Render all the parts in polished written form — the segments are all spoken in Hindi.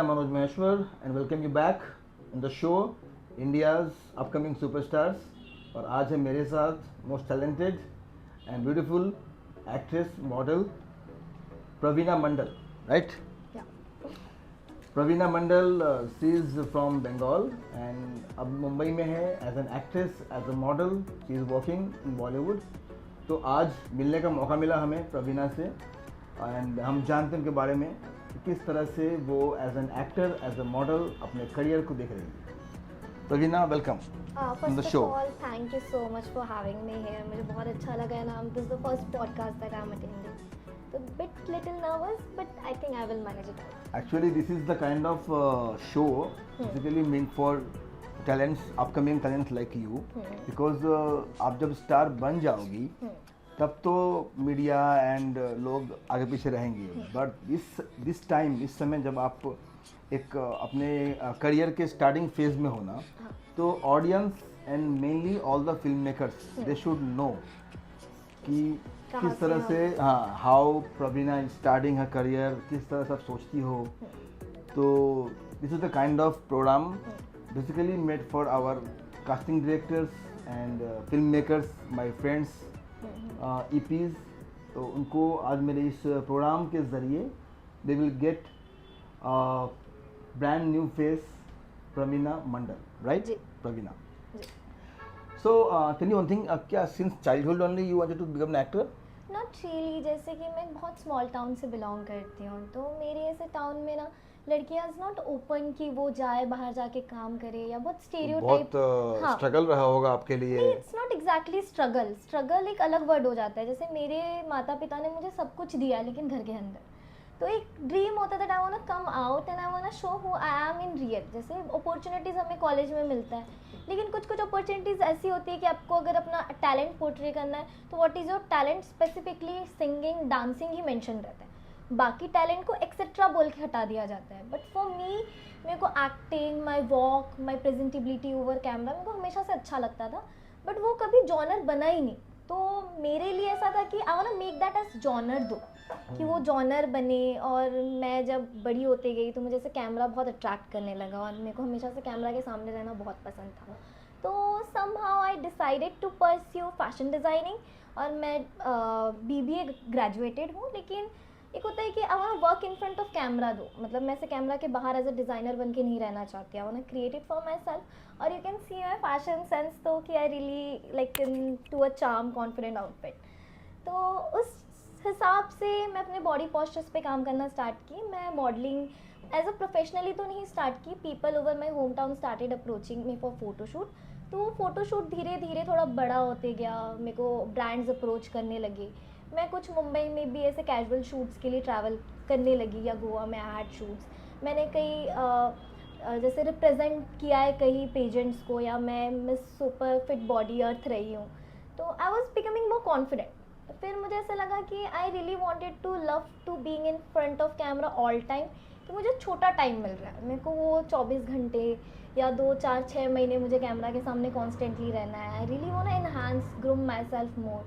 I'm Manoj Maheshwar and welcome you back in the show India's upcoming superstars. और आज है मेरे साथ most talented and beautiful actress model Praveena Mandal, right? Yeah. Praveena Mandal she is from Bengal and अब मुंबई में है as an actress, as a model she is working in Bollywood. तो आज मिलने का मौका मिला हमें प्रवीणा से एंड हम जानते हैं उनके बारे में कि किस तरह से वो as an actor, as a model अपने करियर को देख रही है. Praveena, welcome in the First show. of all, thank you so much for having me here. मुझे बहुत अच्छा लगा है ना. This is the first podcast that I'm attending. So bit little nervous, but I think I will manage it out. Actually, this is the kind of show basically meant for talents, upcoming talents like you, because आप जब स्टार बन जाओगी तब तो मीडिया एंड लोग आगे पीछे रहेंगे. बट दिस टाइम, इस समय जब आप एक अपने करियर के स्टार्टिंग फेज में हो ना, तो audience and mainly all the film makers they should know कि किस तरह से, हाँ, how Praveena is starting her career, किस तरह से आप सोचती हो. तो this is the kind of program basically made for our casting directors and film makers, my friends, EPs. तो उनको आज मेरे इस प्रोग्राम के ज़रिए they will get brand new face Praveena Mandal, right? जी. प्रवीणा. जी. So, tell me one thing, क्या since childhood only you wanted to become an actor? Not really. जैसे कि मैं बहुत स्मॉल टाउन से बिलोंग करती हूँ, तो मेरे ऐसे टाउन में ना लड़कियां इज नॉट ओपन कि वो जाए बाहर जाके काम करे, या बहुत स्टेरियोटाइप. बहुत स्ट्रगल रहा होगा आपके लिए. नहीं, it's not exactly struggle. Struggle एक अलग वर्ड हो जाता है. जैसे मेरे माता पिता ने मुझे सब कुछ दिया है, लेकिन घर के अंदर तो एक ड्रीम होता था, I want to come out and I want to show who I am in real. जैसे अपॉर्चुनिटीज़ हमें कॉलेज में मिलता है, लेकिन कुछ कुछ अपॉर्चुनिटीज़ ऐसी होती है कि आपको अगर अपना टैलेंट पोर्ट्रे करना है तो what is your talent, specifically singing, dancing he mention रहता है. बाकी टैलेंट को एक्सेट्रा बोल के हटा दिया जाता है. बट फॉर मी, मेरे को acting, my walk, my presentability over camera मेरे को हमेशा से अच्छा लगता था. बट वो कभी जॉनर बना ही नहीं. तो मेरे लिए ऐसा था कि I want to make that as genre दो, कि वो जॉनर बने. और मैं जब बड़ी होती गई तो मुझे से कैमरा बहुत अट्रैक्ट करने लगा, और मेरे को हमेशा से कैमरा के सामने रहना बहुत पसंद था. तो somehow I decided to pursue fashion designing. और मैं BBA ग्रेजुएटेड हूँ, लेकिन एक होता है कि I want work in front of camera दो. मतलब मैं से कैमरा के बाहर एज अ डिज़ाइनर बन के नहीं रहना चाहती. I want create it for my myself you can see my fashion sense, तो कि I really like into a charm confident outfit. तो उस हिसाब से मैं अपने बॉडी पोस्चर्स पे काम करना स्टार्ट की. मैं मॉडलिंग एज अ प्रोफेशनली तो नहीं स्टार्ट की. People over my home town started approaching me for photoshoot. तो वो फोटोशूट धीरे धीरे थोड़ा बड़ा होते गया. मेरे को ब्रांड्स अप्रोच करने लगे. मैं कुछ मुंबई में भी ऐसे कैजुअल शूट्स के लिए ट्रैवल करने लगी, या गोवा में आई हैड शूट्स. मैंने कई जैसे रिप्रेजेंट किया है कई पेजेंट्स को, या मैं Miss Super Fit Body Earth रही हूँ. तो I was becoming more confident. फिर मुझे ऐसा लगा कि I really wanted to love to being in front of camera all time. कि मुझे छोटा टाइम मिल रहा है, मेरे को वो 24 घंटे या 2, 4, 6 महीने मुझे कैमरा के सामने कॉन्स्टेंटली रहना है. I really want to enhance, groom my self more.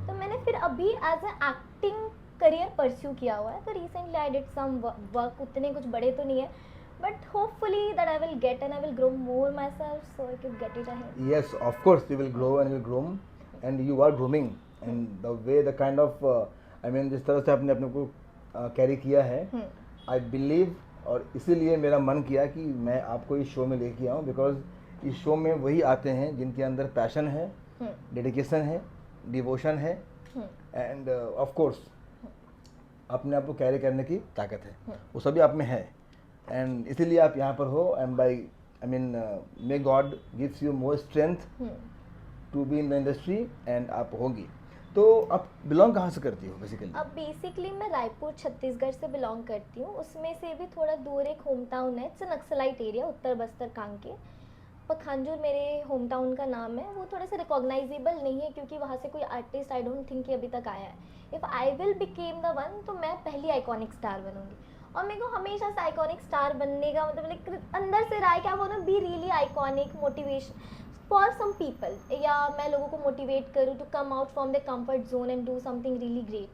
तो मैंने फिर अभी as a acting career pursue किया हुआ है. तो recently I did some work. उतने कुछ बड़े तो नहीं है, but hopefully that I will get and I will grow more myself, so I could get it ahead. Yes, of course you will grow and you will groom and you are grooming and the way the kind of I mean जिस तरह से आपने अपने को कैरी किया है, I believe, और इसीलिए मेरा मन किया कि मैं आपको इस शो में लेके आऊँ, बिकॉज इस शो में वही आते हैं जिनके अंदर पैशन है, डेडिकेशन है, डिवोशन है एंड ऑफ कोर्स अपने आप को कैरी करने की ताकत है. वो सभी आप में है एंड इसीलिए आप यहाँ पर हो. And by I mean may God gives you more strength to be in the industry and आप होगी. तो आप बिलोंग कहाँ से करती हो बेसिकली? अब बेसिकली मैं रायपुर छत्तीसगढ़ से बिलोंग करती हूँ. उसमें से भी थोड़ा दूर एक होम टाउन है, इट्स नक्सलाइट एरिया, उत्तर बस्तर कांकेर. पखांजूर मेरे होम टाउन का नाम है. वो थोड़े से रिकॉग्नाइजेबल नहीं है क्योंकि वहाँ से कोई आर्टिस्ट आई डोंट थिंक कि अभी तक आया है. If I will became the one, तो मैं पहली आइकॉनिक स्टार बनूंगी. और मेरे को हमेशा से आइकॉनिक स्टार बनने का मतलब लाइक अंदर से रहा है कि I want to be really iconic, motivation for some people, या मैं लोगों को मोटिवेट करूँ to come out from the comfort zone and do something really great.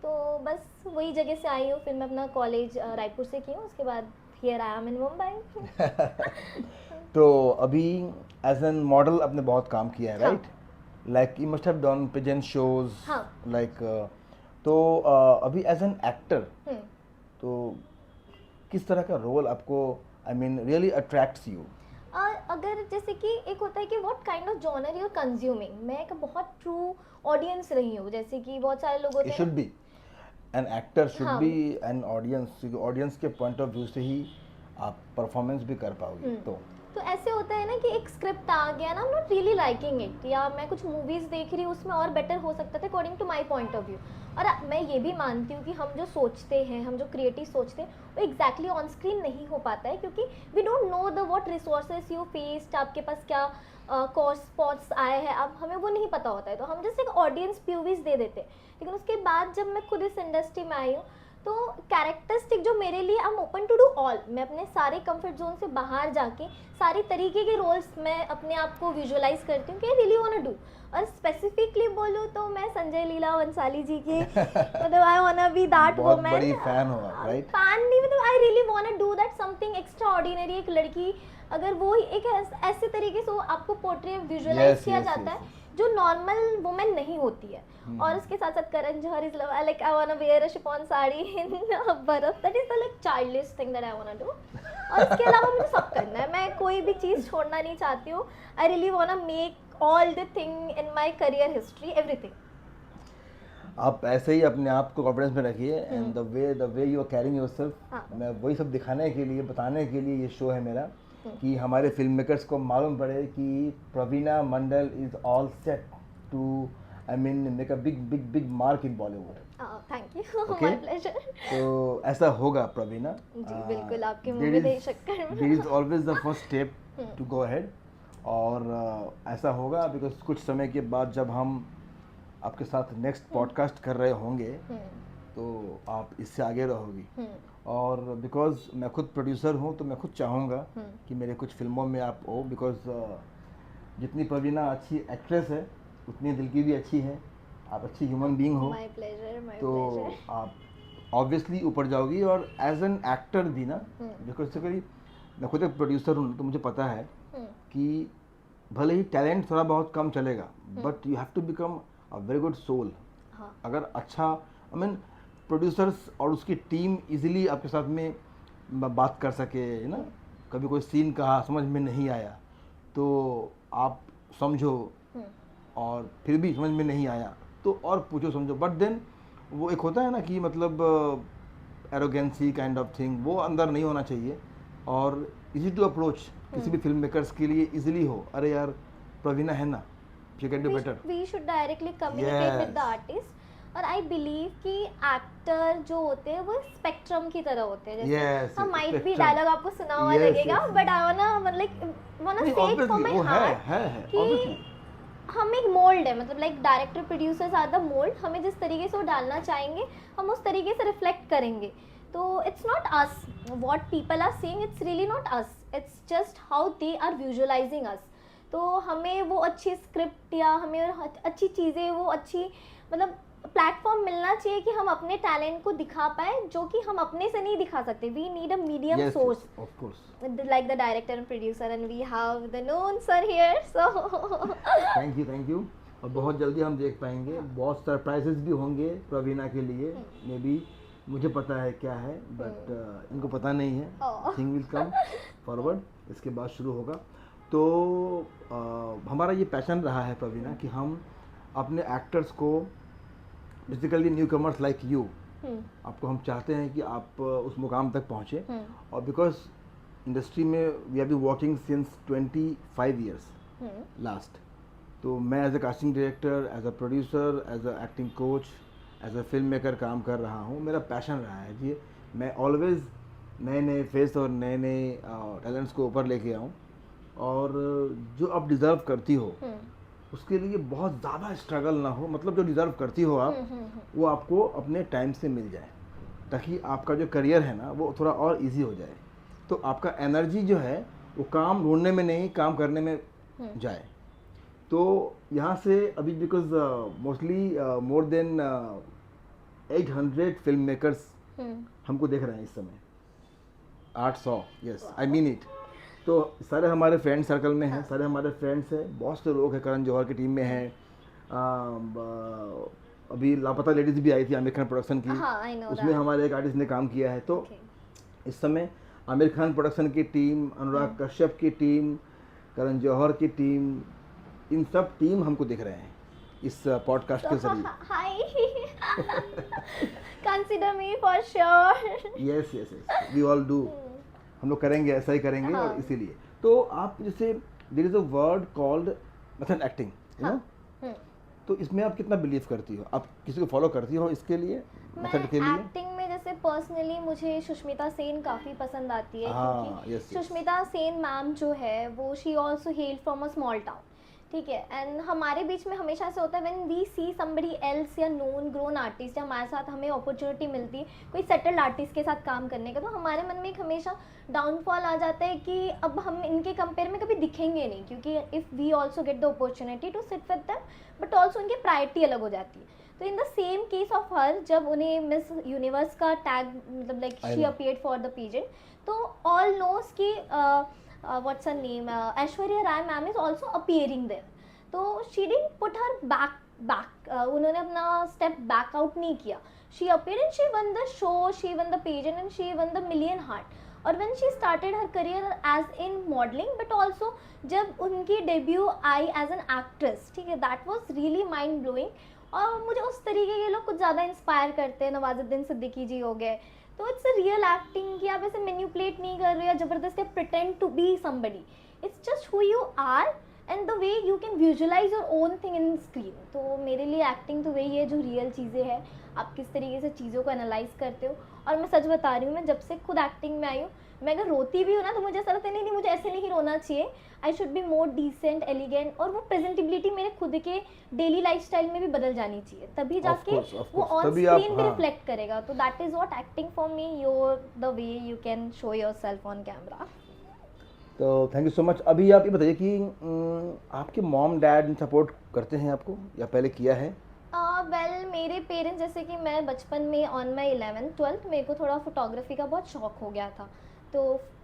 तो बस वही जगह से आई हूँ. फिर मैं अपना कॉलेज रायपुर से की हूँ, उसके बाद हियर आई एम इन मुंबई. तो अभी एज एन मॉडल आपने बहुत काम किया है, हाँ. Right? Like you must have done pageant shows. हाँ. लाइक तो अभी एज एन एक्टर तो किस तरह का रोल आपको I mean really attracts you? अगर जैसे कि एक होता है कि what kind of genre you are consuming. मैं एक बहुत ट्रू ऑडियंस रही हूँ. जैसे कि बहुत सारे लोग होते इट हैं should be an actor should हाँ. बी एन ऑडियंस, क्योंकि ऑडियंस के पॉइंट ऑफ व्यू से ही आप परफॉर्मेंस भी कर पाओगे. तो ऐसे होता है ना कि एक स्क्रिप्ट आ गया ना, I am not really liking it, या मैं कुछ मूवीज देख रही हूँ उसमें और बेटर हो सकता था according to my point of view. और मैं ये भी मानती हूँ कि हम जो सोचते हैं, हम जो क्रिएटिव सोचते हैं, वो एग्जैक्टली ऑन स्क्रीन नहीं हो पाता है, क्योंकि we don't know the what resources you faced, आपके पास क्या कॉस्ट स्पॉट्स आए हैं, अब हमें वो नहीं पता होता है. तो हम जैसे एक ऑडियंस पीओवीज दे देते हैं. लेकिन उसके बाद जब मैं खुद इस इंडस्ट्री में आई हूँ, तो कैरेक्टरिस्टिक जो मेरे लिए, I am open to do all. मैं अपने सारे कंफर्ट जोन से बाहर जाके सारे तरीके के रोल्स मैं अपने आप को विजुअलाइज करती हूँ कि I really want to do. और स्पेसिफिकली बोलूँ तो मैं संजय लीला भंसाली जी के मतलब I want to be that बहुत वुमन. बड़ी फैन हो आप, राइट? फैन नहीं, मतलब I really want to do that something extraordinary. एक लड़की अगर वो एक ऐसे तरीके से आपको पोर्ट्रे विजुअलाइज किया जाता है जो नॉर्मल वुमेन नहीं होती है. और उसके साथ साथ Karan Johar is like I want to wear a chiffon sari in बर्फ. That is the like childish thing that I want to do. और इसके अलावा मुझे सब करना है. मैं कोई भी चीज़ छोड़ना नहीं चाहती हूँ. I really want to make all the thing in my career history, everything. आप ऐसे ही अपने आप को कॉन्फिडेंस में रखिए and the way you are carrying yourself. हाँ. मैं वही सब दिखाने के लिए, बताने के लिए ये शो है मेरा, कि हमारे फिल्म मेकर्स को मालूम पड़े कि Praveena Mandal is all set to I mean make a big big big mark in Bollywood. Thank you, Okay. My pleasure. तो ऐसा होगा प्रवीणा. जी बिल्कुल, आपके मुंह में दही शक्कर. There is always the first step to go ahead. और ऐसा होगा बिकॉज कुछ समय के बाद जब हम आपके साथ नेक्स्ट पॉडकास्ट कर रहे होंगे तो आप इससे आगे रहोगी. और बिकॉज मैं खुद प्रोड्यूसर हूँ तो मैं खुद चाहूँगा कि मेरे कुछ फिल्मों में आप हो. बिकॉज जितनी प्रवीणा अच्छी एक्ट्रेस है उतनी दिल की भी अच्छी है. आप अच्छी ह्यूमन बीइंग हो. माय प्लेजर, माय तो प्लेजर. आप ऑब्वियसली ऊपर जाओगी. और एज एन एक्टर भी ना, बिकॉज मैं खुद एक प्रोड्यूसर हूँ तो मुझे पता है कि भले ही टैलेंट थोड़ा बहुत कम चलेगा, but you have to become a very good soul. अगर अच्छा आई मीन प्रोड्यूसर्स और उसकी टीम इजीली आपके साथ में बात कर सके ना, कभी कोई सीन कहा समझ में नहीं आया तो आप समझो, और फिर भी समझ में नहीं आया तो और पूछो समझो. बट देन वो एक होता है ना कि मतलब एरोगेंसी काइंड ऑफ थिंग, वो अंदर नहीं होना चाहिए. और इजी टू अप्रोच किसी भी फिल्म मेकर्स के लिए इजीली हो. अरे यार प्रवीणा है ना, she can do better. We should directly communicate with the Yes. Artist. और आई बिलीव कि एक्टर जो होते हैं वो स्पेक्ट्रम की तरह होते हैं. Yes, जैसे माइट बी spectrum. डायलॉग आपको सुना हुआ Yes, लगेगा, yes, बट आई वांट नहीं, से इट फॉर obviously, माय वो हार्ट है कि obviously. हम एक मोल्ड है, मतलब like director producers are the mould. हमें जिस तरीके से वो डालना चाहेंगे हम उस तरीके से रिफ्लेक्ट करेंगे. तो it's not us what people are saying, it's really not us, it's just how they are visualising us. तो हमें वो अच्छी स्क्रिप्ट या हमें अच्छी चीज़ें, वो अच्छी मतलब प्लेटफॉर्म मिलना चाहिए कि हम अपने टैलेंट को दिखा पाए, जो कि हम अपने से नहीं दिखा सकते. We need a medium Yes, source yes, of course. like the director and producer, and we have the known sir here, so thank you. और बहुत जल्दी हम देख पाएंगे. बहुत सरप्राइजेस भी होंगे प्रवीणा के लिए. मे बी मुझे पता है क्या है, बट इनको पता नहीं है. थिंग विल कम फॉरवर्ड, इसके बाद शुरू होगा. तो हमारा ये पैशन रहा है प्रवीणा कि हम अपने एक्टर्स को, basically new commerce like you, आपको हम चाहते हैं कि आप उस मुकाम तक पहुँचे. और बिकॉज इंडस्ट्री में we have been working since 25 years last. तो मैं as a casting director, as a producer, as a acting coach, as a film maker काम कर रहा हूँ. मेरा पैशन रहा है कि मैं ऑलवेज नए नए फेस और नए नए टैलेंट्स को ऊपर लेके आऊँ. और जो आप डिज़र्व करती हो उसके लिए बहुत ज़्यादा स्ट्रगल ना हो. मतलब जो डिज़र्व करती हो आप, वो आपको अपने टाइम से मिल जाए, ताकि आपका जो करियर है ना वो थोड़ा और इजी हो जाए. तो आपका एनर्जी जो है वो काम ढूंढने में नहीं, काम करने में जाए. तो यहाँ से अभी because mostly more than 800 film makers हमको देख रहे हैं इस समय. 800, यस आई मीन इट। तो सारे हमारे फ्रेंड सर्कल में हैं, सारे हमारे फ्रेंड्स हैं, बहुत से लोग हैं करण जौहर की टीम में हैं। अभी लापता लेडीज भी आई थी आमिर खान प्रोडक्शन की, हाँ, I know उसमें that. हमारे एक आर्टिस्ट ने काम किया है। तो Okay. इस समय आमिर खान प्रोडक्शन की टीम, अनुराग कश्यप की टीम, करण जौहर की टीम, इन सब टीम हमको दिख रहे हैं इस पॉडकास्ट के जरिए। Hi. Consider me for sure. Yes yes yes, we all do, हम लोग करेंगे, ऐसा ही करेंगे। हाँ. और इसीलिए तो आप जैसे there is a word called method acting, you know, hmm. तो इसमें आप कितना बिलीव करती हो? आप किसी को फॉलो करती हो इसके लिए, मेथड के मैं लिए? एक्टिंग में जैसे पर्सनली मुझे सुष्मिता सेन काफ़ी पसंद आती है, हाँ, क्योंकि yes, yes. Sushmita Sen ma'am जो है वो she also hello from a small town, ठीक है। एंड हमारे बीच में हमेशा से होता है when we see somebody else या नोन ग्रोन आर्टिस्ट, या हमारे साथ हमें अपॉर्चुनिटी मिलती है कोई सेटल्ड आर्टिस्ट के साथ काम करने का, तो हमारे मन में एक हमेशा डाउनफॉल आ जाता है कि अब हम इनके कंपेयर में कभी दिखेंगे नहीं, क्योंकि if we also get the opportunity to sit with them, but also उनकी प्रायोरिटी अलग हो जाती है। तो in the same case of her, जब उन्हें मिस यूनिवर्स का टैग, मतलब like she appeared for the pageant, तो ऑल नोस की what's her name, Aishwarya Rai ma'am is also appearing there, तो she didn't put her back, उन्होंने अपना स्टेप बैक आउट नहीं किया। She appeared and she won the show, she won the pageant and she won the million heart. और when she started her career as in modelling, but also जब उनकी debut I as an actress, ठीक है, that was really mind blowing. और मुझे उस तरीके के लोग कुछ ज़्यादा इंस्पायर करते हैं, नवाजुद्दीन सिद्दीकी जी हो गए। तो इट्स अ रियल एक्टिंग कि आप ऐसे मैनिपुलेट नहीं कर रहे हो या ज़बरदस्ती pretend to be somebody, it's just who you are and the way you can visualise your own thing in screen. तो मेरे लिए एक्टिंग तो वही है जो रियल चीज़ें हैं, आप किस तरीके से चीज़ों को एनालाइज करते हो। और मैं सच बता रही हूँ, मैं जब से खुद एक्टिंग में आई हूँ, मैं अगर रोती भी हूँ ना, तो मुझे ऐसा लगता है नहीं मुझे ऐसे नहीं रोना चाहिए, I should be more decent, elegant, और वो प्रेजेंटेबिलिटी मेरे खुद के डेली लाइफस्टाइल में भी बदल जानी चाहिए, तभी जाके वो ऑन स्क्रीन भी रिफ्लेक्ट करेगा। तो that is what acting for me, your the way you can show yourself on camera. तो थैंक यू सो मच। अभी आप ये बताइए कि आपके मॉम डैड सपोर्ट करते हैं आपको या पहले किया है? वेल मेरे पेरेंट्स, जैसे कि मैं बचपन में ऑन माई 11th-12th मेरे को थोड़ा फोटोग्राफी का बहुत शौक हो गया था। तो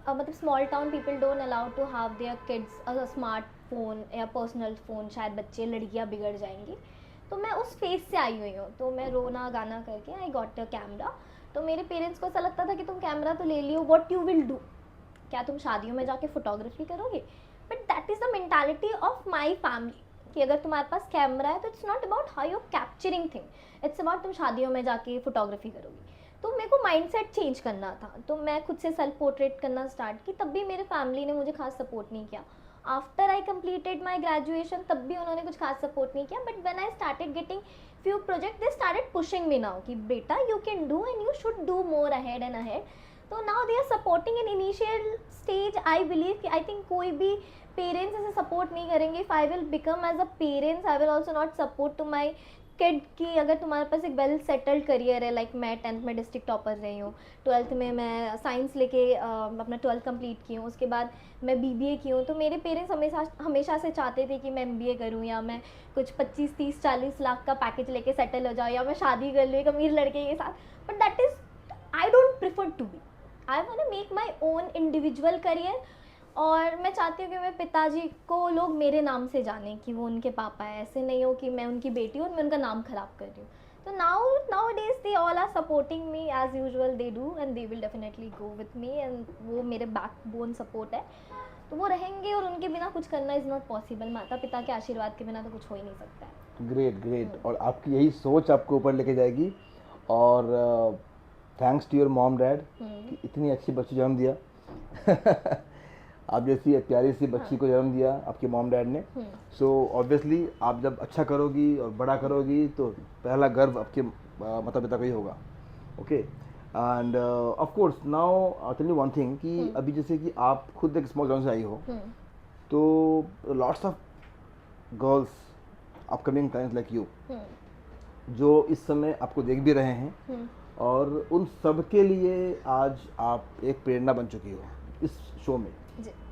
मतलब small town people don't allow to have their kids a smartphone या पर्सनल फ़ोन, शायद बच्चे लड़कियां बिगड़ जाएंगी। तो मैं उस फेज से आई हुई हूँ, तो मैं रोना गाना करके आई गॉट अ कैमरा। तो मेरे पेरेंट्स को ऐसा लगता था कि तुम कैमरा तो ले लियो, व्हाट यू विल डू, क्या तुम शादियों में जाके फोटोग्राफी करोगे? But that is the mentality of my family कि अगर तुम्हारे पास कैमरा है तो it's not about how you capturing thing, it's about तुम शादियों में जाके फोटोग्राफी करोगी। तो मेरे को माइंडसेट चेंज करना था, तो मैं खुद से सेल्फ पोर्ट्रेट करना स्टार्ट की। तब भी मेरे फैमिली ने मुझे खास सपोर्ट नहीं किया। After I completed my graduation तब भी उन्होंने कुछ खास सपोर्ट नहीं किया, but when I started getting few project they started pushing me now कि बेटा you can do and you should do more ahead and ahead. तो now they are supporting in initial stage. I believe कि आई थिंक कोई भी पेरेंट्स ऐसे सपोर्ट नहीं करेंगे। If I will become as a parents I will also not support to my kid कि अगर तुम्हारे पास एक वेल सेटल्ड करियर है, लाइक मैं 10th में डिस्ट्रिक्ट टॉपर रही हूँ, 12th में मैं साइंस लेके अपना 12th कंप्लीट की हूँ, उसके बाद मैं बीबीए की हूँ। तो मेरे पेरेंट्स हमेशा से चाहते थे कि मैं एमबीए करूँ, या मैं कुछ 25-30-40 लाख का पैकेज लेके सेटल हो जाऊँ, या मैं शादी कर लूँ एक अमीर लड़के के साथ। But that is I don't prefer to be, I want to make my own individual career. और मैं चाहती हूँ कि मेरे पिताजी को लोग मेरे नाम से जाने कि वो उनके पापा है, ऐसे नहीं हो कि मैं उनकी बेटी हूँ और मैं उनका नाम खराब कर रही हूँ। तो nowadays they all are supporting me as usual, they do and they will definitely go with me, and वो मेरे बैकबोन सपोर्ट है, तो वो रहेंगे। और उनके बिना कुछ करना इज़ नॉट पॉसिबल, माता पिता के आशीर्वाद के बिना तो कुछ हो ही नहीं सकता है। Great great. और आपकी यही सोच आपको ऊपर लेके जाएगी। और thanks to your mom dad कि इतनी अच्छी बच्ची जन्म दिया आप जैसी प्यारी सी बच्ची को जन्म दिया आपके मॉम डैड ने। सो ऑब्वियसली आप जब अच्छा करोगी और बड़ा करोगी तो पहला गर्व आपके माता पिता का ही होगा। Okay, and of course now tell me one thing कि अभी जैसे कि आप खुद एक स्मॉल टाउन से आई हो, तो lots of girls upcoming times like you जो इस समय आपको देख भी रहे हैं, और उन सब के लिए आज आप एक प्रेरणा बन चुकी हो इस शो में।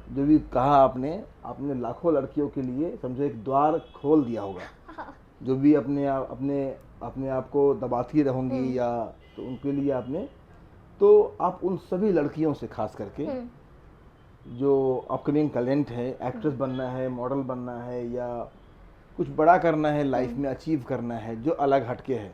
जो भी कहा आपने लाखों लड़कियों के लिए समझो एक द्वार खोल दिया होगा। जो भी अपने आप को दबाती रहूँगी या, तो उनके लिए आपने तो आप उन सभी लड़कियों से खास करके जो अपकमिंग टैलेंट है, एक्ट्रेस बनना है, मॉडल बनना है या कुछ बड़ा करना है लाइफ में, अचीव करना है, जो अलग हटके है,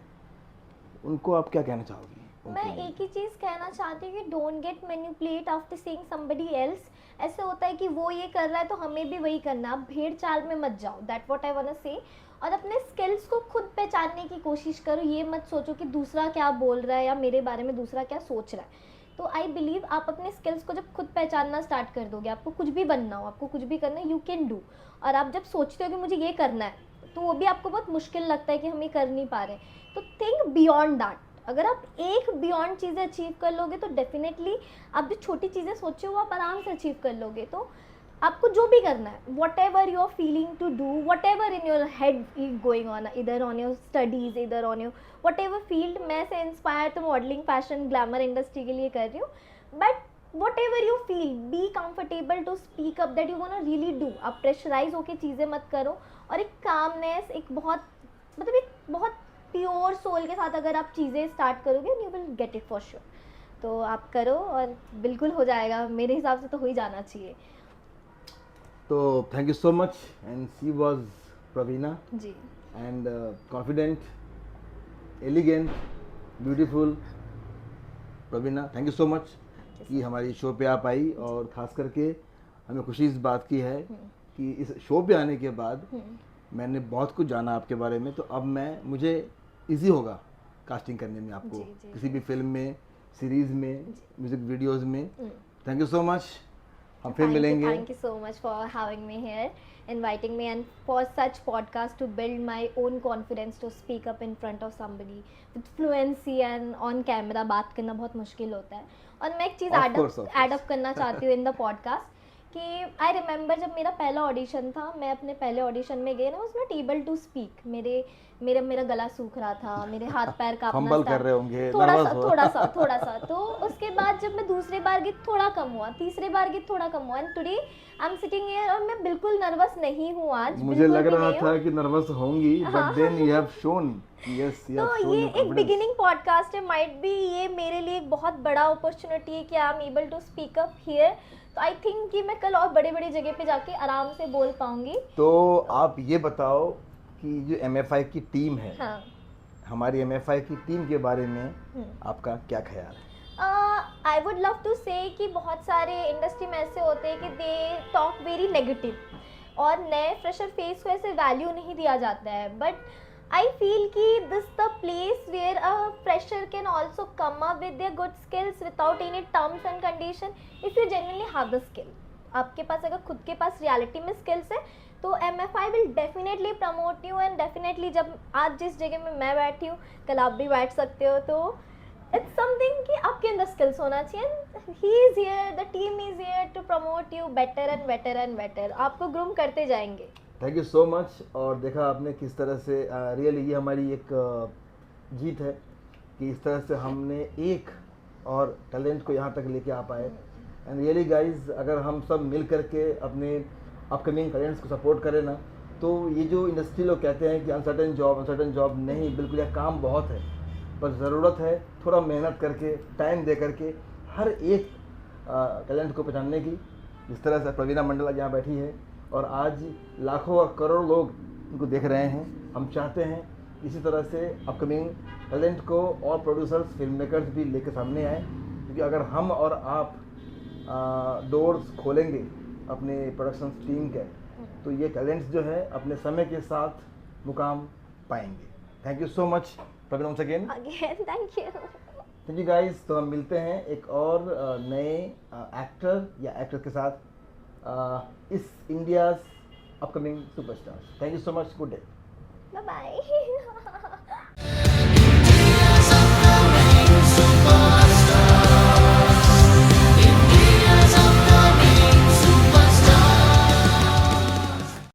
उनको आप क्या कहना चाहोगी? मैं एक ही चीज़ कहना चाहती हूँ कि don't get manipulate after seeing somebody else. ऐसे होता है कि वो ये कर रहा है तो हमें भी वही करना है, आप भेड़ चाल में मत जाओ, that what I want say. और अपने स्किल्स को खुद पहचानने की कोशिश करो, ये मत सोचो कि दूसरा क्या बोल रहा है या मेरे बारे में दूसरा क्या सोच रहा है। तो आई बिलीव आप अपने स्किल्स को जब खुद पहचानना स्टार्ट कर दोगे, आपको कुछ भी बनना हो, आपको कुछ भी करना है, यू कैन डू। और आप जब सोचते हो कि मुझे ये करना है, तो वो भी आपको बहुत मुश्किल लगता है कि हम ये कर नहीं पा रहे, तो थिंक बियॉन्ड दैट। अगर आप एक बियॉन्ड चीज़ें अचीव कर लोगे तो डेफिनेटली आप जो छोटी चीज़ें सोचे हो आप आराम से अचीव कर लोगे। तो आपको जो भी करना है, whatever you are feeling to do, whatever in your head going on, इधर ऑन योर स्टडीज, इधर on your whatever field. मैं से इंस्पायर तो मॉडलिंग, फैशन, ग्लैमर इंडस्ट्री के लिए कर रही हूँ, but whatever you feel, be comfortable to speak up that you want to really do. आप प्रेशराइज होकर चीज़ें मत करो, और एक कामनेस, एक बहुत मतलब एक बहुत प्योर सोल के साथ अगर आप चीज़ें स्टार्ट करोगे, you will get it for sure. तो आप करो और बिल्कुल हो जाएगा, मेरे हिसाब से तो हो ही जाना चाहिए। तो thank you so much, and she was Praveena ji, and confident, elegant, beautiful Praveena. Thank you so much कि हमारी शो पे आप आई, और ख़ास करके हमें खुशी इस बात की है कि इस शो पे आने के बाद मैंने बहुत कुछ जाना आपके बारे में। तो अब मुझे इजी होगा कास्टिंग करने में आपको, जी, किसी भी फिल्म में, सीरीज़ में, म्यूज़िक वीडियोज़ में। थैंक यू सो मच, हम फिर मिलेंगे। Thank you so much for having me here, inviting me, and for such podcast to build my own confidence to speak up in front of somebody with fluency, and on camera बात करना बहुत मुश्किल होता है। और मैं एक चीज़ ऐड अप करना चाहती हूँ इन द पॉडकास्ट कि आई रिमेंबर जब मेरा पहला ऑडिशन था, मैं अपने पहले ऑडिशन में गई ना, was not able to speak. मेरा गला सूख रहा था, मेरे हाथ पैर कांपना कर रहे होंगे, थोड़ा सा। तो उसके बाद जब मैं दूसरे बार गई थोड़ा कम हुआ, तीसरे बार गई थोड़ा कम हुआ, and today I am sitting here और मैं बिल्कुल नर्वस नहीं हूँ आज। मुझे लग रहा था कि नर्वस होंगी, but then you have shone, yes you have shone. तो ये एक बिगिनिंग पॉडकास्ट है, माइट बी ये मेरे लिए एक बहुत बड़ा अपॉर्चुनिटी है कि I am able to speak up here. तो आई थिंक कि मैं कल और बड़े बड़े जगह पे जाके आराम से बोल पाऊंगी। तो आप ये बताओ कि जो MFI की टीम है, हाँ, हमारी MFI की टीम के बारे में आपका क्या ख्याल है? आई वुड लव टू से कि बहुत सारे इंडस्ट्री में ऐसे होते हैं कि दे टॉक वेरी नेगेटिव, और नए फ्रेशर फेस को ऐसे वैल्यू नहीं दिया जाता है। बट आई फील कि this the place where a fresher can also come up with their good skills without any terms and condition, if you genuinely have the skill. आपके पास अगर खुद के पास रियलिटी में स्किल्स है तो MFI will definitely promote you, and definitely जब आज जिस जगह में मैं बैठी हूँ कल आप भी बैठ सकते हो। तो इट्स समथिंग कि आपके अंदर स्किल्स होना चाहिए, he is here, the team is here to promote you better and better and better, आपको ग्रूम करते जाएंगे। Thank you so much. और देखा आपने किस तरह से रियली ये हमारी एक जीत है कि इस तरह से हमने एक और टैलेंट को यहाँ तक लेके आ पाए। एंड रियली गाइज, अगर हम सब मिल करके अपने अपकमिंग टैलेंट्स को सपोर्ट करें ना, तो ये जो इंडस्ट्री लोग कहते हैं कि अनसर्टेन जॉब नहीं, बिल्कुल यह काम बहुत है, बस ज़रूरत है थोड़ा मेहनत करके, टाइम दे करके हर एक टैलेंट को पहचानने की। जिस तरह से प्रवीणा मंडल आज यहाँ बैठी है और आज लाखों और करोड़ों लोग इनको देख रहे हैं, हम चाहते हैं इसी तरह से अपकमिंग टैलेंट को और प्रोड्यूसर्स, फिल्म मेकर्स भी लेकर सामने आए। क्योंकि अगर हम और आप डोर्स खोलेंगे अपने प्रोडक्शन टीम के, तो ये टैलेंट्स जो है अपने समय के साथ मुकाम पाएंगे। Thank you so much Praveen, once again thank you guys. तो हम मिलते हैं एक और नए एक्टर या एक्ट्रेस के साथ इस India's upcoming superstar. Thank you so much, good day, bye bye.